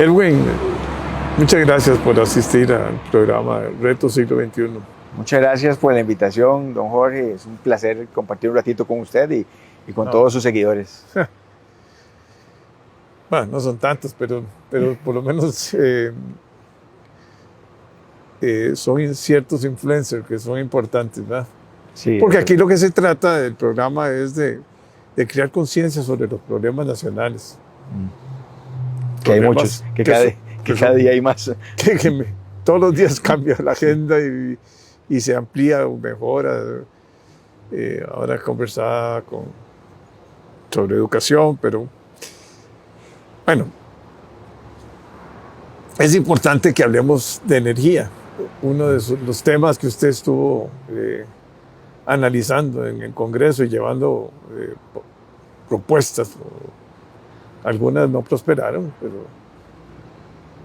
Erwin, muchas gracias por asistir al programa Reto Siglo XXI. Muchas gracias por la invitación, don Jorge. Es un placer compartir un ratito con usted y con todos sus seguidores. Bueno, no son tantos, pero por lo menos son ciertos influencers que son importantes, ¿verdad? Sí, porque aquí lo que se trata del programa es de crear conciencia sobre los problemas nacionales. Que hay muchos, que cada día hay más. Todos los días cambia la agenda y se amplía o mejora. Ahora conversaba sobre educación, pero bueno, es importante que hablemos de energía. Uno de los temas que usted estuvo analizando en el Congreso y llevando propuestas. Algunas no prosperaron,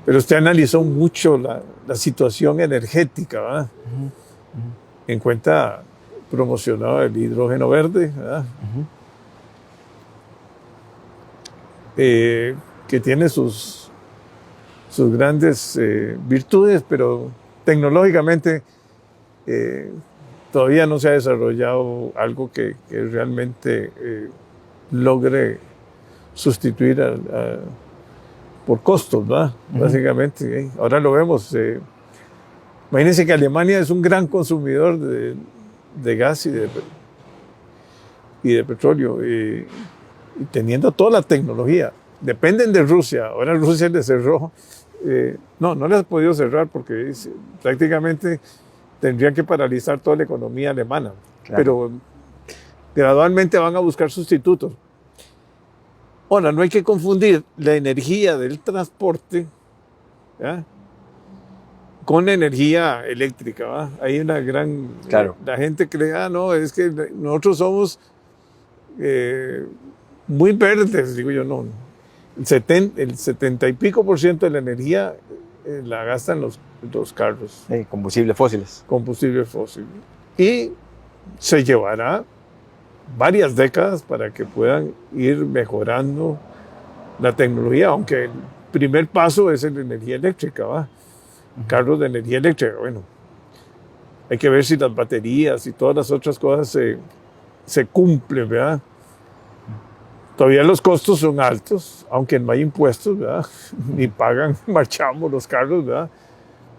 pero usted analizó mucho la situación energética, ¿verdad? En cuenta promocionaba el hidrógeno verde, ¿verdad? Que tiene sus grandes virtudes, pero tecnológicamente todavía no se ha desarrollado algo que realmente logre sustituir por costos, ¿verdad? Básicamente. Ahora lo vemos. Imagínense que Alemania es un gran consumidor de gas y de petróleo, y teniendo toda la tecnología. Dependen de Rusia. Ahora Rusia les cerró. No les ha podido cerrar porque prácticamente tendrían que paralizar toda la economía alemana. Claro. Pero gradualmente van a buscar sustitutos. Ahora, no hay que confundir la energía del transporte, ¿ya?, con la energía eléctrica, ¿va? Hay una gran... Claro. La gente cree, no, es que nosotros somos muy verdes, digo yo, no. El 70 y pico % de la energía la gastan los carros. Combustibles fósiles. Combustibles fósiles. Y se llevará varias décadas para que puedan ir mejorando la tecnología, aunque el primer paso es la energía eléctrica, ¿va? Carros de energía eléctrica. Bueno, hay que ver si las baterías y todas las otras cosas se cumplen, ¿verdad? Todavía los costos son altos, aunque no hay impuestos, ¿verdad? Ni pagan marchamos los carros, ¿verdad?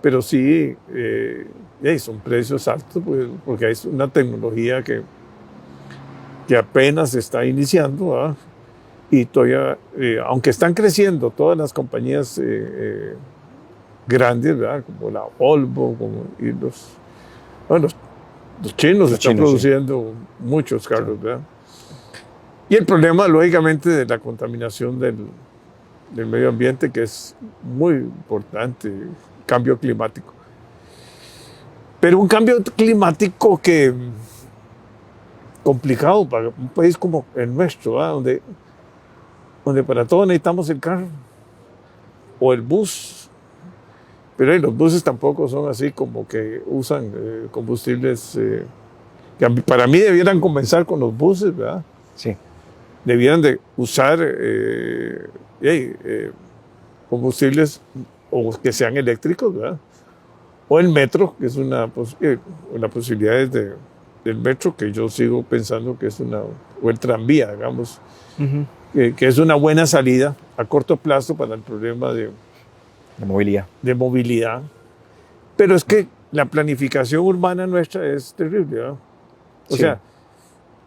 Pero sí, son precios altos, pues, porque es una tecnología que apenas se está iniciando, ¿verdad? Y todavía, aunque están creciendo todas las compañías grandes, ¿verdad?, como la Volvo, y los chinos están produciendo muchos carros, ¿verdad? Y el problema, lógicamente, de la contaminación del medio ambiente, que es muy importante, cambio climático. Pero un cambio climático que complicado para un país como el nuestro, ¿verdad?, donde para todo necesitamos el carro o el bus. Pero los buses tampoco son así como que usan combustibles que para mí debieran comenzar con los buses, ¿verdad? Sí. Debieran de usar combustibles o que sean eléctricos, ¿verdad? O el metro, que es la posibilidad del metro, que yo sigo pensando que es o el tranvía, digamos, que es una buena salida a corto plazo para el problema de movilidad. Pero es que la planificación urbana nuestra es terrible, ¿verdad? O sea,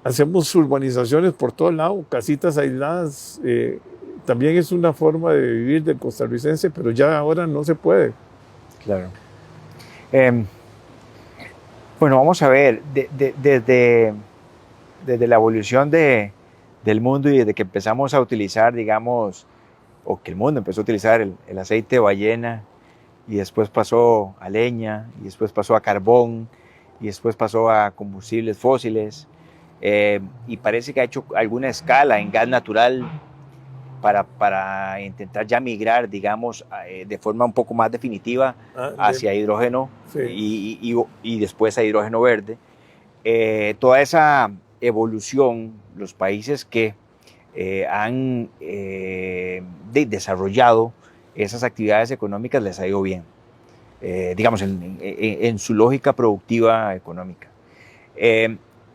hacemos urbanizaciones por todos lados, casitas aisladas. También es una forma de vivir del costarricense, pero ya ahora no se puede. Claro. Bueno, vamos a ver, desde la evolución del mundo y desde que empezamos a utilizar, digamos, o que el mundo empezó a utilizar el aceite de ballena, y después pasó a leña, y después pasó a carbón, y después pasó a combustibles fósiles, y parece que ha hecho alguna escala en gas natural para intentar ya migrar, digamos, de forma un poco más definitiva hacia hidrógeno, y después a hidrógeno verde. Toda esa evolución, los países que han desarrollado esas actividades económicas les ha ido bien, digamos, en su lógica productiva económica.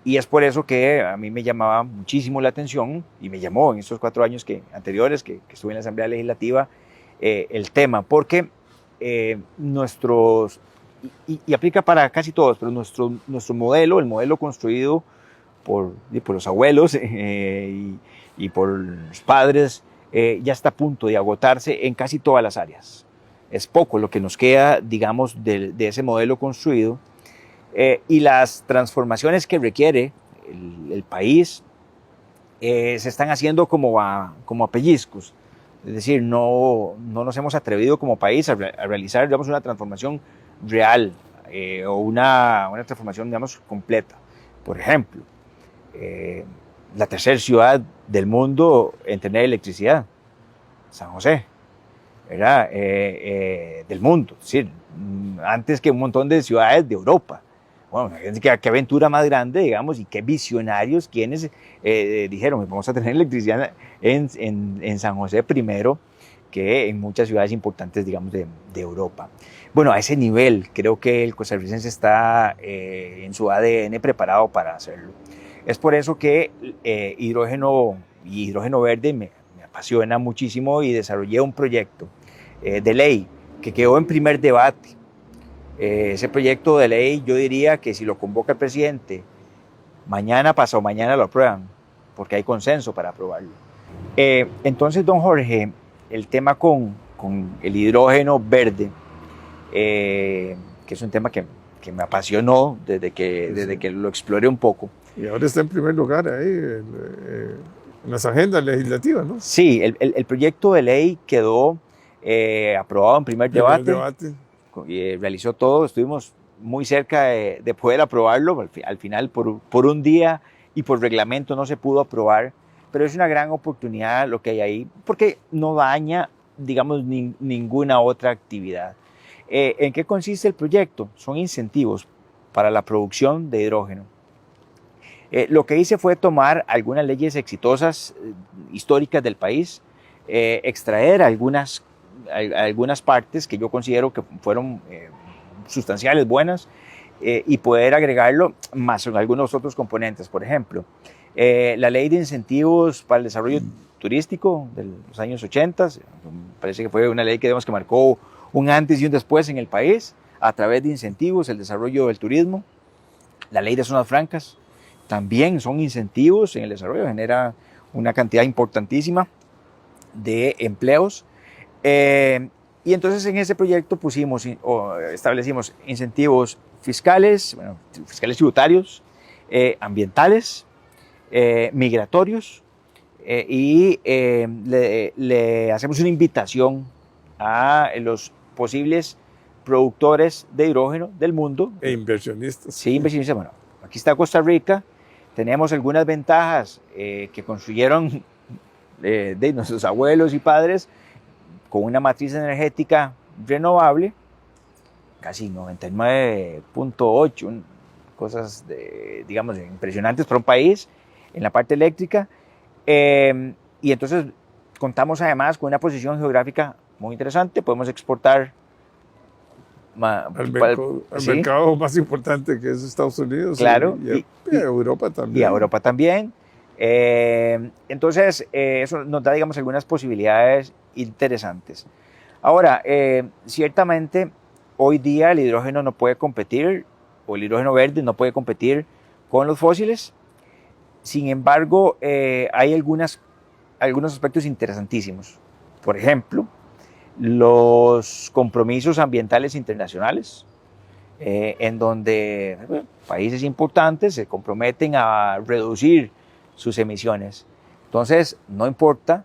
Y es por eso que a mí me llamaba muchísimo la atención, y me llamó en estos 4 años anteriores que estuve en la Asamblea Legislativa, el tema, porque y aplica para casi todos, pero nuestro modelo, el modelo construido por los abuelos y por los padres, ya está a punto de agotarse en casi todas las áreas. Es poco lo que nos queda, digamos, de ese modelo construido, y las transformaciones que requiere el país se están haciendo como a pellizcos. Es decir, no nos hemos atrevido como país a realizar, digamos, una transformación real, o una transformación, digamos, completa. Por ejemplo, la tercera ciudad del mundo en tener electricidad, San José, ¿verdad? Del mundo, es decir, antes que un montón de ciudades de Europa. Bueno, qué aventura más grande, digamos, y qué visionarios quienes dijeron, vamos a tener electricidad en San José primero que en muchas ciudades importantes, digamos, de Europa. Bueno, a ese nivel creo que el costarricense está en su ADN preparado para hacerlo. Es por eso que hidrógeno y hidrógeno verde me apasiona muchísimo, y desarrollé un proyecto de ley que quedó en primer debate. Ese proyecto de ley, yo diría que si lo convoca el presidente, mañana, pasado mañana lo aprueban, porque hay consenso para aprobarlo. Entonces, don Jorge, el tema con el hidrógeno verde, que es un tema que me apasionó desde que lo exploré un poco. Y ahora está en primer lugar ahí en las agendas legislativas, ¿no? Sí, el proyecto de ley quedó aprobado en primer debate. Realizó todo, estuvimos muy cerca de poder aprobarlo. Al final, por un día y por reglamento, no se pudo aprobar, pero es una gran oportunidad lo que hay ahí, porque no daña, digamos, ninguna otra actividad. ¿En qué consiste el proyecto? Son incentivos para la producción de hidrógeno. Lo que hice fue tomar algunas leyes exitosas, históricas del país, extraer algunas partes que yo considero que fueron sustanciales, buenas, y poder agregarlo más en algunos otros componentes. Por ejemplo, la ley de incentivos para el desarrollo turístico de los años 80, parece que fue una ley que marcó un antes y un después en el país, a través de incentivos, el desarrollo del turismo. La ley de zonas francas también son incentivos en el desarrollo, genera una cantidad importantísima de empleos. Y entonces en ese proyecto establecimos incentivos fiscales, fiscales tributarios, ambientales, migratorios, y le hacemos una invitación a los posibles productores de hidrógeno del mundo. E inversionistas. Sí, inversionistas. Bueno, aquí está Costa Rica, tenemos algunas ventajas que construyeron de nuestros abuelos y padres, con una matriz energética renovable, casi 99.8, cosas digamos, impresionantes para un país en la parte eléctrica, y entonces contamos además con una posición geográfica muy interesante. Podemos exportar al mercado más importante, que es Estados Unidos, claro, y a Europa también. Y a Europa también. Entonces, eso nos da, digamos, algunas posibilidades interesantes. Ahora, ciertamente, hoy día el hidrógeno no puede competir, o el hidrógeno verde no puede competir con los fósiles. Sin embargo, hay algunos aspectos interesantísimos. Por ejemplo, los compromisos ambientales internacionales, en donde países importantes se comprometen a reducir sus emisiones. Entonces, no importa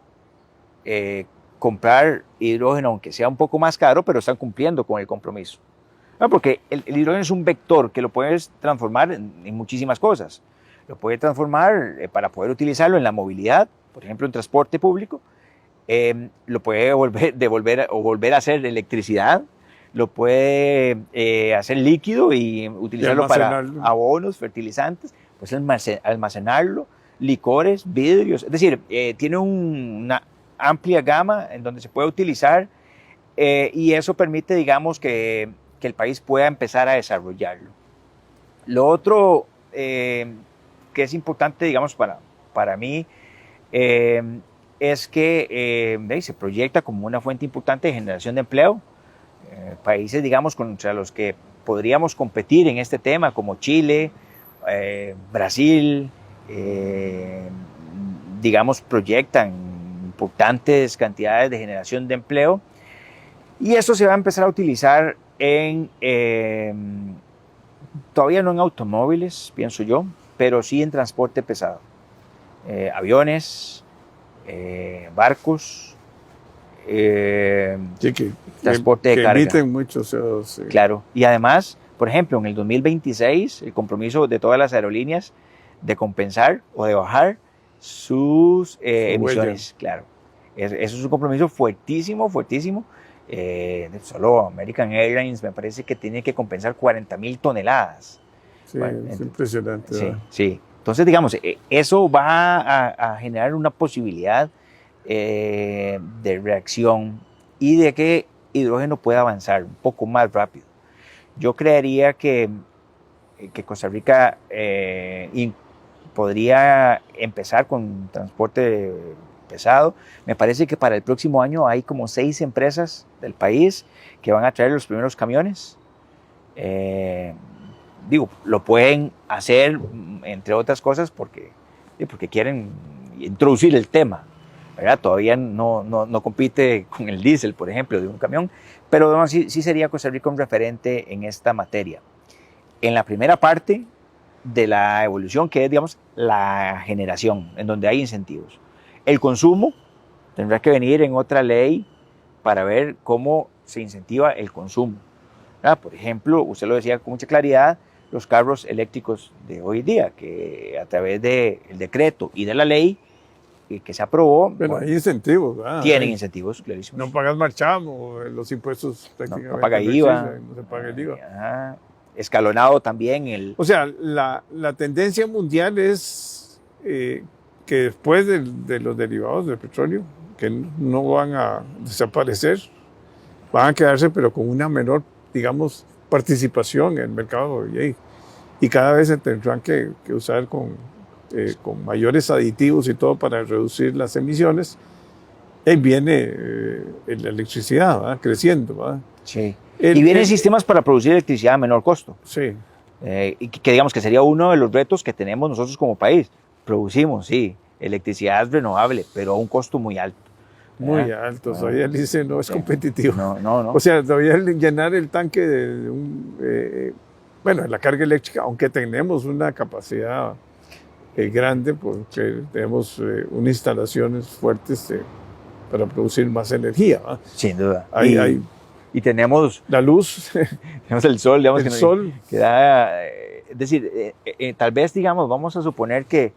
comprar hidrógeno, aunque sea un poco más caro, pero están cumpliendo con el compromiso. Porque el hidrógeno es un vector que lo puedes transformar en muchísimas cosas. Lo puede transformar para poder utilizarlo en la movilidad, por ejemplo, en transporte público. Lo puede volver a hacer electricidad, lo puede hacer líquido y utilizarlo para abonos, fertilizantes, pues almacenarlo, licores, vidrios, es decir, tiene una amplia gama en donde se puede utilizar y eso permite, digamos, que el país pueda empezar a desarrollarlo. Lo otro que es importante, digamos, para mí, es que se proyecta como una fuente importante de generación de empleo. Países, digamos, contra los que podríamos competir en este tema, como Chile, Brasil, digamos, proyectan importantes cantidades de generación de empleo, y eso se va a empezar a utilizar todavía no en automóviles, pienso yo, pero sí en transporte pesado. Aviones, barcos, transporte de carga. Emiten mucho CO2. Sí. Claro, y además, por ejemplo, en el 2026, el compromiso de todas las aerolíneas de compensar o de bajar sus emisiones, claro. Eso es un compromiso fuertísimo, fuertísimo. Solo American Airlines me parece que tiene que compensar 40,000 toneladas. Sí, bueno, es impresionante. Sí, sí. Entonces, digamos, eso va a generar una posibilidad de reacción y de que hidrógeno pueda avanzar un poco más rápido. Yo creería que Costa Rica podría empezar con transporte pesado. Me parece que para el próximo año hay como 6 empresas del país que van a traer los primeros camiones. Lo pueden hacer, entre otras cosas, porque quieren introducir el tema, ¿verdad? Todavía no compite con el diésel, por ejemplo, de un camión, pero no, sí sería Costa Rica un referente en esta materia. En la primera parte de la evolución, que es, digamos, la generación, en donde hay incentivos. El consumo tendrá que venir en otra ley para ver cómo se incentiva el consumo. Por ejemplo, usted lo decía con mucha claridad, los carros eléctricos de hoy día, que a través del decreto y de la ley que se aprobó... Pero hay incentivos, ¿verdad? Tienen incentivos, clarísimos. No pagas marchamo, los impuestos técnicamente. No paga IVA. No se paga el IVA. Escalonado también. O sea, la tendencia mundial es que después de los derivados del petróleo, que no van a desaparecer, van a quedarse, pero con una menor, digamos, participación en el mercado. Y cada vez se tendrán que usar con mayores aditivos y todo para reducir las emisiones. Ahí viene la electricidad, ¿verdad? Creciendo, ¿verdad? Sí. Y vienen sistemas para producir electricidad a menor costo. Sí. Y que digamos que sería uno de los retos que tenemos nosotros como país. Producimos, sí, electricidad renovable, pero a un costo muy alto. Muy alto. Todavía el ICE no es competitivo. No. O sea, todavía llenar el tanque de la carga eléctrica, aunque tenemos una capacidad grande, porque tenemos unas instalaciones fuertes para producir más energía. ¿Va? Sin duda. Y tenemos la luz, tenemos el sol, digamos, el sol. Que da, es decir, tal vez, digamos, vamos a suponer que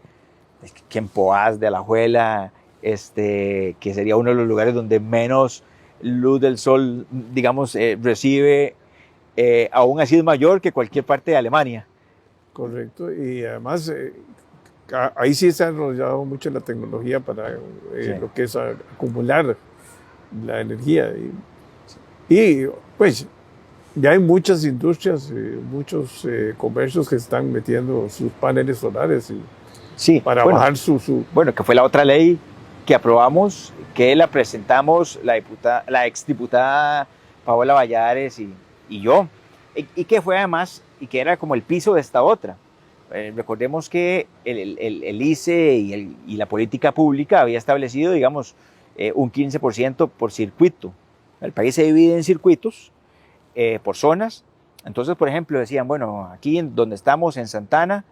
en Poás de Alajuela, que sería uno de los lugares donde menos luz del sol, digamos, recibe, aún así es mayor que cualquier parte de Alemania. Correcto, y además ahí sí se ha desarrollado mucho la tecnología para lo que es acumular la energía. Y pues ya hay muchas industrias, muchos comercios que están metiendo sus paneles solares para bajar su... Bueno, que fue la otra ley que aprobamos, que la presentamos la exdiputada Paola Valladares y yo, y que fue además, y que era como el piso de esta otra. Recordemos que el ICE y la política pública había establecido, digamos, un 15% por circuito. El país se divide en circuitos, por zonas. Entonces, por ejemplo, decían, bueno, aquí donde estamos, en Santana,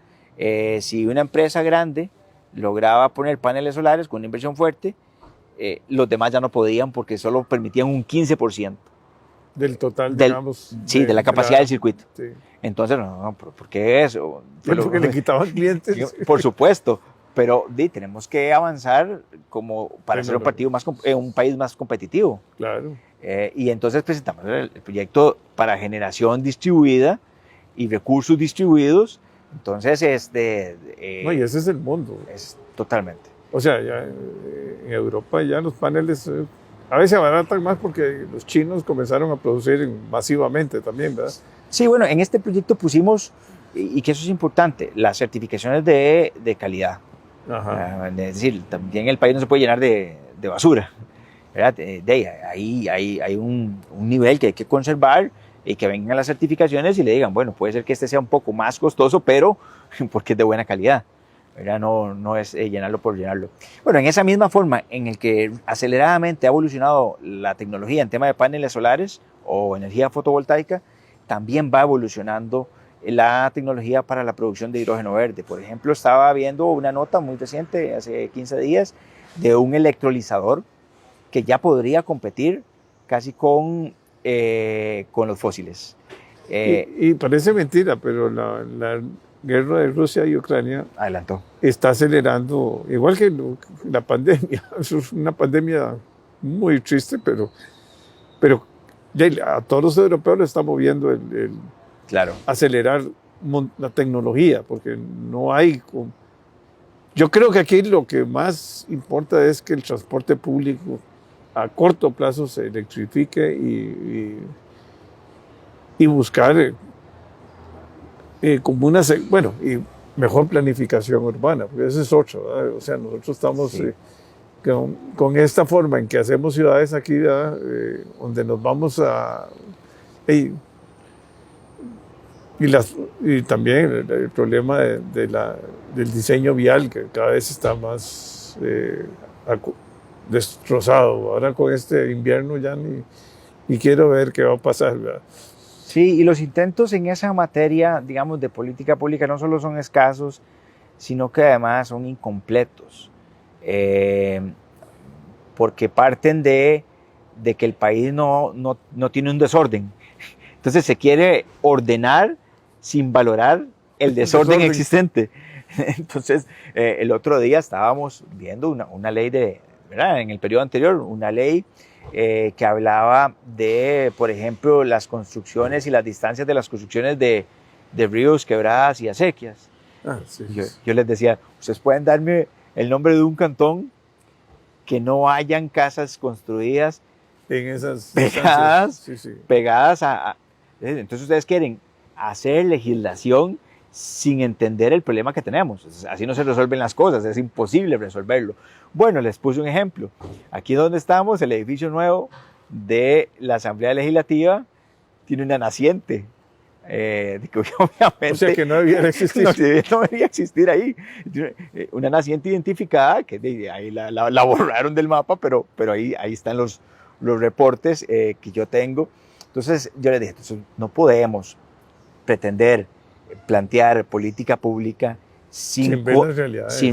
si una empresa grande lograba poner paneles solares con una inversión fuerte, los demás ya no podían porque solo permitían un 15%. Del total, digamos. Sí, de la capacidad del circuito. Sí. Entonces, no, ¿por qué eso? Porque le quitaban clientes. Por supuesto, pero tenemos que avanzar como para ser un país más competitivo. Claro. Y entonces presentamos el proyecto para generación distribuida y recursos distribuidos. Entonces, no, y ese es el mundo. Es totalmente. O sea, ya en Europa ya los paneles A veces abaratan más porque los chinos comenzaron a producir masivamente también, ¿verdad? Sí, bueno, en este proyecto pusimos, y que eso es importante, las certificaciones de calidad. Ajá. Es decir, también el país no se puede llenar de basura, ¿verdad? Ahí hay un nivel que hay que conservar y que vengan las certificaciones y le digan, bueno, puede ser que este sea un poco más costoso, pero porque es de buena calidad, ¿verdad? No es llenarlo por llenarlo. Bueno, en esa misma forma en el que aceleradamente ha evolucionado la tecnología en tema de paneles solares o energía fotovoltaica, también va evolucionando la tecnología para la producción de hidrógeno verde. Por ejemplo, estaba viendo una nota muy reciente, hace 15 días, de un electrolizador que ya podría competir casi con los fósiles. Y parece mentira, pero la guerra de Rusia y Ucrania Adelantó. está acelerando, igual que la pandemia. Es una pandemia muy triste, pero a todos los europeos le está moviendo Claro. acelerar la tecnología, porque no hay... Yo creo que aquí lo que más importa es que el transporte público a corto plazo se electrifique y buscar como una... Bueno, y mejor planificación urbana, porque ese es otro, ¿verdad? O sea, nosotros estamos... Sí. Con esta forma en que hacemos ciudades aquí, donde nos vamos a... Y también el problema del diseño vial, que cada vez está más destrozado. Ahora con este invierno ya ni quiero ver qué va a pasar, ¿verdad? Sí, y los intentos en esa materia, digamos, de política pública no solo son escasos, sino que además son incompletos. Porque parten de que el país no tiene un desorden. Entonces se quiere ordenar sin valorar el desorden existente. Entonces, el otro día estábamos viendo una ley ¿verdad? En el periodo anterior, una ley que hablaba de, por ejemplo, las construcciones y las distancias de las construcciones de ríos, quebradas y acequias. Sí. Yo les decía, ustedes pueden darme el nombre de un cantón que no hayan casas construidas en esas pegadas a... Entonces ustedes quieren hacer legislación sin entender el problema que tenemos. Así no se resuelven las cosas, es imposible resolverlo. Bueno, les puse un ejemplo. Aquí donde estamos, el edificio nuevo de la Asamblea Legislativa tiene una naciente. Que obviamente, o sea que no debía existir. No debía existir ahí. Una naciente identificada, que ahí la borraron del mapa, pero ahí están los reportes que yo tengo. Entonces yo les dije, no podemos pretender plantear política pública sin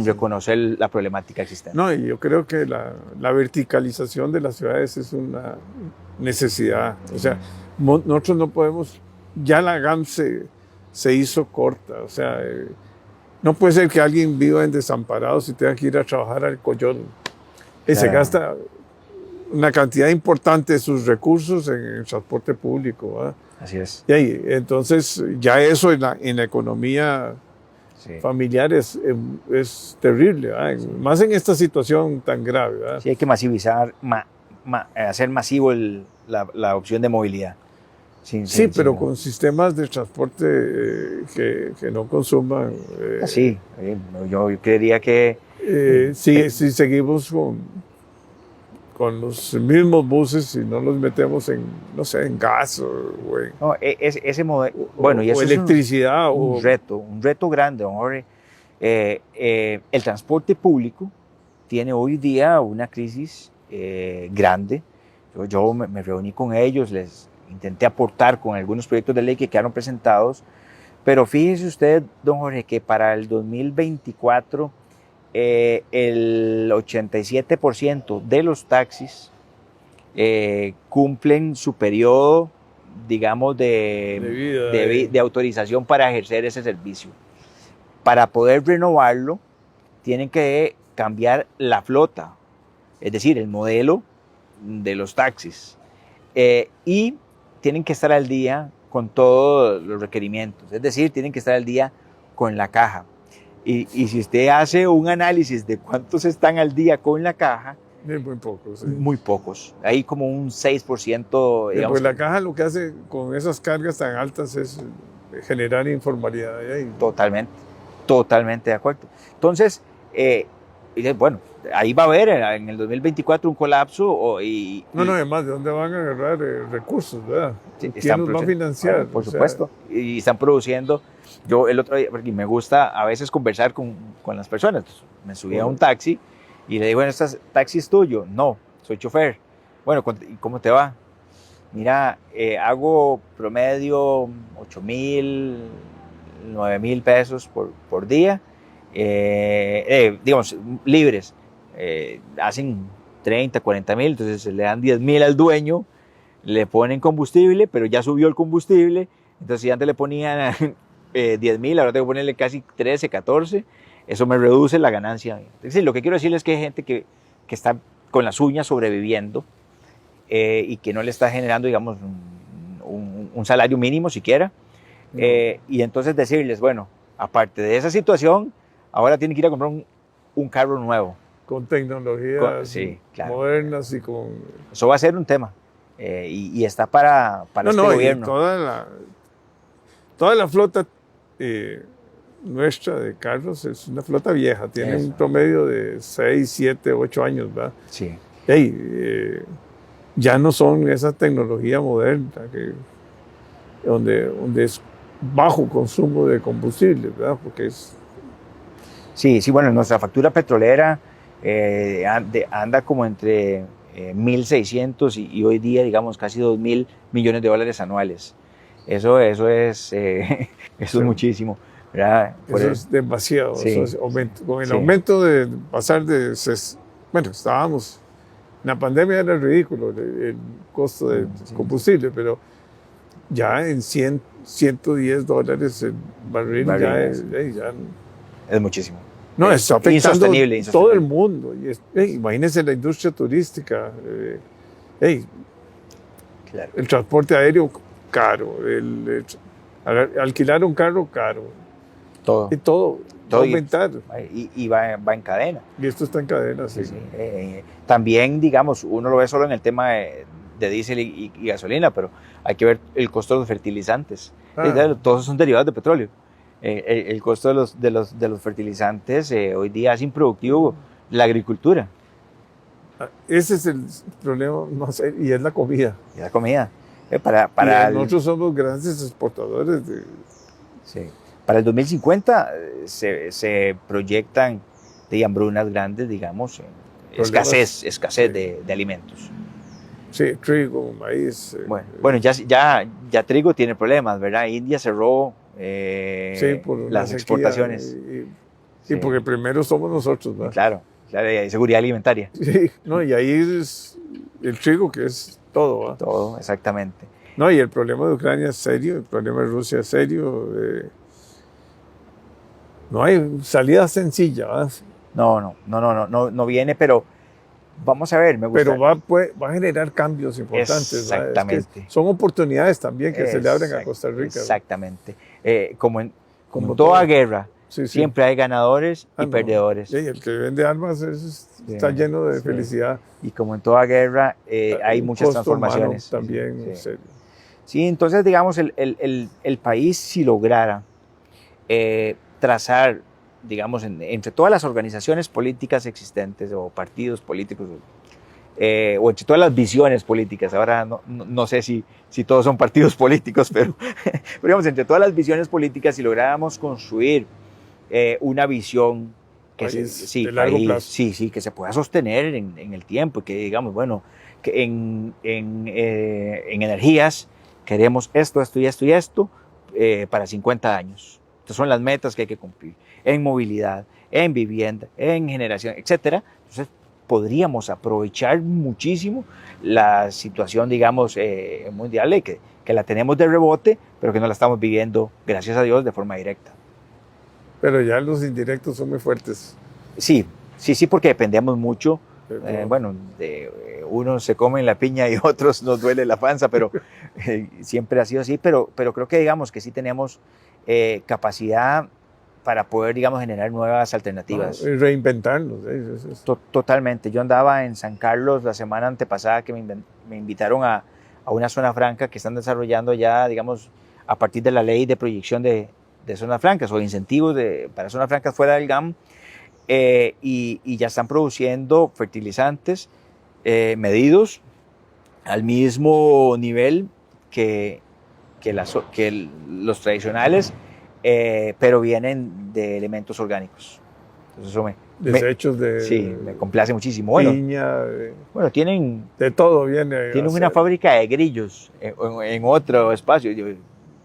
reconocer la problemática existente. No, y yo creo que la verticalización de las ciudades es una necesidad. O sea, nosotros no podemos... Ya la GAM se hizo corta. O sea, no puede ser que alguien viva en Desamparados y tenga que ir a trabajar al Coyol. Y se gasta una cantidad importante de sus recursos en el transporte público, ¿verdad? Así es. Y ahí, entonces, ya eso en la economía familiar es terrible, ¿verdad? Sí. Más en esta situación tan grave, ¿verdad? Sí, hay que masivizar, hacer masivo la opción de movilidad. Pero con sistemas de transporte que no consuman. Sí, yo creería que... si seguimos con los mismos buses y no los metemos en, no sé, en gas ese modelo, bueno, y eso electricidad. Es un reto grande, don Jorge. El transporte público tiene hoy día una crisis grande. Yo me reuní con ellos, les intenté aportar con algunos proyectos de ley que quedaron presentados, pero fíjese usted, don Jorge, que para el 2024 el 87% de los taxis cumplen su periodo, digamos, de autorización para ejercer ese servicio. Para poder renovarlo, tienen que cambiar la flota, es decir, el modelo de los taxis. Y tienen que estar al día con todos los requerimientos, es decir, tienen que estar al día con la caja. Y si usted hace un análisis de cuántos están al día con la caja, Es muy poco, sí. Muy pocos. Hay como un 6%, digamos. Pues la caja lo que hace con esas cargas tan altas es generar informalidad. Totalmente, totalmente de acuerdo. Entonces, bueno, ahí va a haber en el 2024 un colapso. No, además, ¿de dónde van a agarrar recursos, verdad? Sí, ¿Quién los va a financiar? Bueno, por supuesto. Y están produciendo. Yo el otro día, porque me gusta a veces conversar con las personas, entonces, me subí a un taxi y le digo, bueno, ¿este taxi es tuyo? No, soy chofer. Bueno, ¿y cómo te va? Mira, hago promedio 8,000, 9,000 pesos por día, digamos, libres. Hacen 30, 40,000, entonces le dan 10,000 al dueño, le ponen combustible, pero ya subió el combustible, entonces si antes le ponían 10,000, ahora tengo que ponerle casi 13, 14, eso me reduce la ganancia. Es decir, lo que quiero decirles es que hay gente que está con las uñas sobreviviendo, y que no le está generando, digamos, un salario mínimo siquiera. Y entonces decirles, bueno, aparte de esa situación, ahora tienen que ir a comprar un carro nuevo. Con tecnologías sí, claro, modernas y con... Eso va a ser un tema. Y está para este gobierno. Toda la flota nuestra de carros es una flota vieja. Tiene un promedio de 6, 7, 8 años, ¿verdad? Sí. Ya no son esa tecnología moderna donde es bajo consumo de combustible, ¿verdad? Porque es... Sí, bueno, nuestra factura petrolera anda como entre 1.600 y hoy día, digamos, casi 2,000 millones de dólares anuales. Eso es muchísimo, ¿verdad? Eso es demasiado. Sí. Eso es con el aumento de pasar de... Bueno, estábamos... En la pandemia era ridículo el costo del combustible, pero ya en 100, 110 dólares el barril ya es muchísimo. No, está afectando insostenible. Todo el mundo. Imagínense la industria turística. Claro. El transporte aéreo caro, alquilar un carro caro. Todo. Y todo va a aumentar. Y va en cadena. Y esto está en cadena, sí. También, digamos, uno lo ve solo en el tema de diésel y gasolina, pero hay que ver el costo de los fertilizantes. Todos son derivados de petróleo. El costo de los fertilizantes hoy día es improductivo la agricultura. Ese es el problema más serio, y es la comida. Y la comida. Nosotros somos grandes exportadores de... Sí. Para el 2050 se proyectan de hambrunas grandes, digamos, escasez de alimentos. Sí, trigo, maíz. Bueno, ya trigo tiene problemas, ¿verdad? India cerró por las exportaciones. Y porque primero somos nosotros, ¿verdad? Claro, hay seguridad alimentaria. Sí, y ahí es el trigo, que es todo, ¿verdad? Todo, exactamente. Y el problema de Ucrania es serio, el problema de Rusia es serio. No hay salida sencilla, ¿verdad? No viene, pero vamos a ver, me gusta. Pero va a generar cambios importantes. Exactamente. Es que son oportunidades también que se le abren a Costa Rica. Exactamente. Como en toda guerra, siempre hay ganadores y perdedores. Sí, el que vende armas está lleno de felicidad. Y como en toda guerra, hay muchas transformaciones. También, serio. Sí, entonces, digamos, el país, si lograra trazar, digamos, entre todas las organizaciones políticas existentes o partidos políticos, o entre todas las visiones políticas, ahora no sé si todos son partidos políticos, pero digamos, entre todas las visiones políticas, si lográramos construir una visión que de largo plazo. que se pueda sostener en el tiempo, que digamos, bueno, que en energías queremos esto y esto para 50 años. Estas son las metas que hay que cumplir. En movilidad, en vivienda, en generación, etcétera. Entonces, podríamos aprovechar muchísimo la situación, digamos, mundial, que la tenemos de rebote, pero que no la estamos viviendo, gracias a Dios, de forma directa. Pero ya los indirectos son muy fuertes. Sí, porque dependemos mucho. Unos se comen la piña y otros nos duele la panza, pero siempre ha sido así. Pero creo que, digamos, que sí tenemos capacidad para poder, digamos, generar nuevas alternativas. Y reinventarlos. Totalmente. Yo andaba en San Carlos la semana antepasada que me invitaron a una zona franca que están desarrollando ya, digamos, a partir de la ley de proyección de zonas francas o incentivos para zonas francas fuera del GAM, y ya están produciendo fertilizantes medidos al mismo nivel que los tradicionales, pero vienen de elementos orgánicos. Entonces eso desechos de sí, me complace muchísimo. Piña, bueno, tienen de todo viene. Tienen una fábrica de grillos en otro espacio. Yo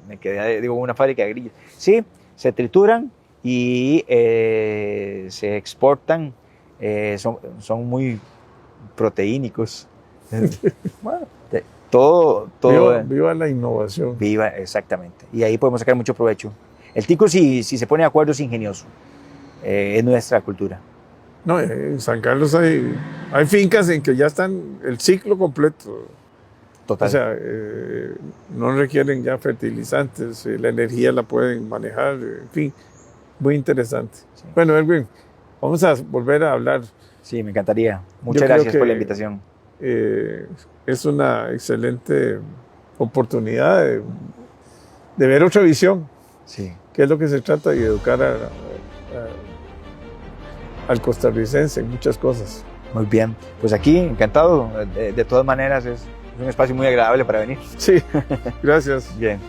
me quedé, digo, una fábrica de grillos. Sí, se trituran y se exportan. Son muy proteínicos. Bueno, todo Viva la innovación. Viva, exactamente. Y ahí podemos sacar mucho provecho. El tico, si se pone de acuerdo, es ingenioso. Es nuestra cultura. No, en San Carlos hay fincas en que ya están el ciclo completo. Total. O sea, no requieren ya fertilizantes, la energía la pueden manejar, en fin, muy interesante. Sí. Bueno, Erwin, vamos a volver a hablar. Sí, me encantaría. Muchas gracias por la invitación. Es una excelente oportunidad de ver otra visión. Sí. Que es lo que se trata de educar al costarricense en muchas cosas. Muy bien, pues aquí encantado, de todas maneras es un espacio muy agradable para venir. Sí, gracias. Bien.